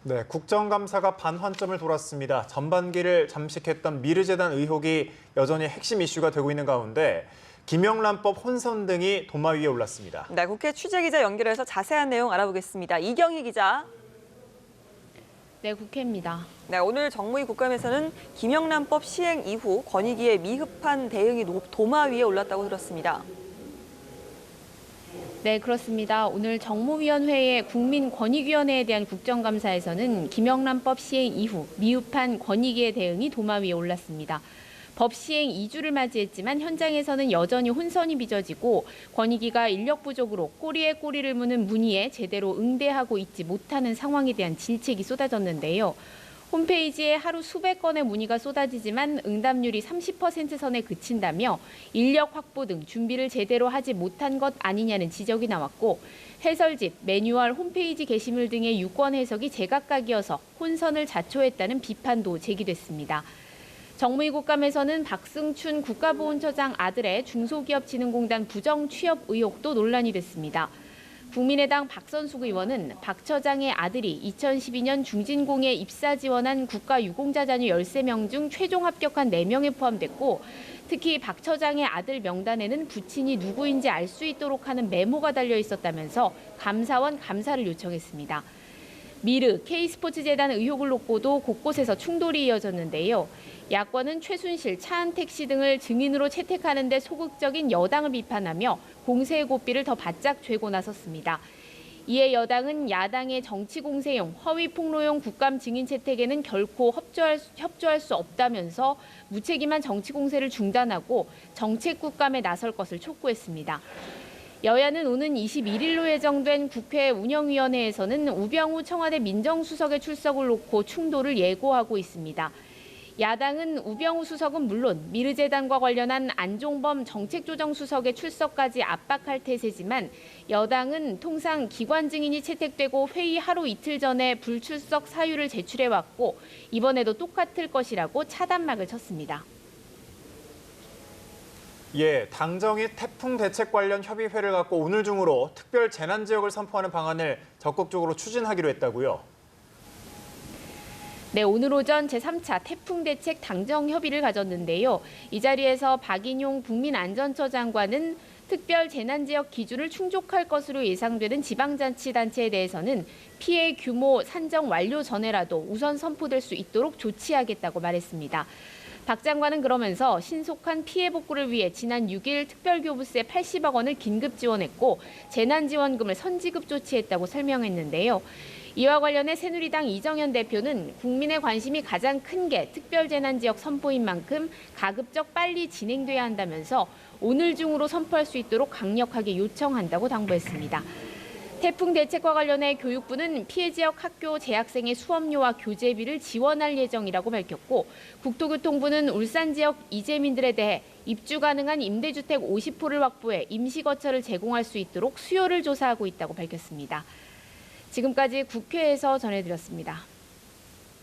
네, 국정감사가 반환점을 돌았습니다. 전반기를 잠식했던 미르재단 의혹이 여전히 핵심 이슈가 되고 있는 가운데 김영란법 혼선 등이 도마 위에 올랐습니다. 네, 국회 취재기자 연결해서 자세한 내용 알아보겠습니다. 이경희 기자. 네, 국회입니다. 네, 오늘 정무위 국감에서는 김영란법 시행 이후 권익위의 미흡한 대응이 도마 위에 올랐다고 들었습니다. 네, 그렇습니다. 오늘 정무위원회의 국민권익위원회에 대한 국정감사에서는 김영란법 시행 이후 미흡한 권익위의 대응이 도마 위에 올랐습니다. 법 시행 2주를 맞이했지만 현장에서는 여전히 혼선이 빚어지고 권익위가 인력 부족으로 꼬리에 꼬리를 무는 문의에 제대로 응대하고 있지 못하는 상황에 대한 질책이 쏟아졌는데요. 홈페이지에 하루 수백 건의 문의가 쏟아지지만 응답률이 30% 선에 그친다며 인력 확보 등 준비를 제대로 하지 못한 것 아니냐는 지적이 나왔고 해설집, 매뉴얼, 홈페이지 게시물 등의 유권 해석이 제각각이어서 혼선을 자초했다는 비판도 제기됐습니다. 정무위 국감에서는 박승춘 국가보훈처장 아들의 중소기업진흥공단 부정 취업 의혹도 논란이 됐습니다. 국민의당 박선숙 의원은 박 처장의 아들이 2012년 중진공에 입사 지원한 국가유공자 자녀 13명 중 최종 합격한 4명에 포함됐고 특히 박 처장의 아들 명단에는 부친이 누구인지 알 수 있도록 하는 메모가 달려 있었다면서 감사원 감사를 요청했습니다. 미르, K스포츠재단 의혹을 놓고도 곳곳에서 충돌이 이어졌는데요. 야권은 최순실, 차은택 씨 등을 증인으로 채택하는 데 소극적인 여당을 비판하며 공세의 고삐를 더 바짝 쥐고 나섰습니다. 이에 여당은 야당의 정치 공세용, 허위 폭로용 국감 증인 채택에는 결코 협조할 수 없다면서 무책임한 정치 공세를 중단하고 정책 국감에 나설 것을 촉구했습니다. 여야는 오는 21일로 예정된 국회 운영위원회에서는 우병우 청와대 민정수석의 출석을 놓고 충돌을 예고하고 있습니다. 야당은 우병우 수석은 물론 미르재단과 관련한 안종범 정책조정수석의 출석까지 압박할 태세지만 여당은 통상 기관 증인이 채택되고 회의 하루 이틀 전에 불출석 사유를 제출해왔고 이번에도 똑같을 것이라고 차단막을 쳤습니다. 예, 당정이 태풍 대책 관련 협의회를 갖고 오늘 중으로 특별 재난 지역을 선포하는 방안을 적극적으로 추진하기로 했다고요. 네, 오늘 오전 제3차 태풍 대책 당정 협의를 가졌는데요. 이 자리에서 박인용 국민안전처 장관은 특별 재난지역 기준을 충족할 것으로 예상되는 지방자치단체에 대해서는 피해 규모 산정 완료 전에라도 우선 선포될 수 있도록 조치하겠다고 말했습니다. 박 장관은 그러면서 신속한 피해 복구를 위해 지난 6일 특별교부세 80억 원을 긴급 지원했고 재난지원금을 선지급 조치했다고 설명했는데요. 이와 관련해 새누리당 이정현 대표는 국민의 관심이 가장 큰 게 특별재난지역 선포인 만큼 가급적 빨리 진행돼야 한다면서 오늘 중으로 선포할 수 있도록 강력하게 요청한다고 당부했습니다. 태풍 대책과 관련해 교육부는 피해 지역 학교 재학생의 수업료와 교재비를 지원할 예정이라고 밝혔고 국토교통부는 울산 지역 이재민들에 대해 입주 가능한 임대주택 50호를 확보해 임시거처를 제공할 수 있도록 수요를 조사하고 있다고 밝혔습니다. 지금까지 국회에서 전해드렸습니다.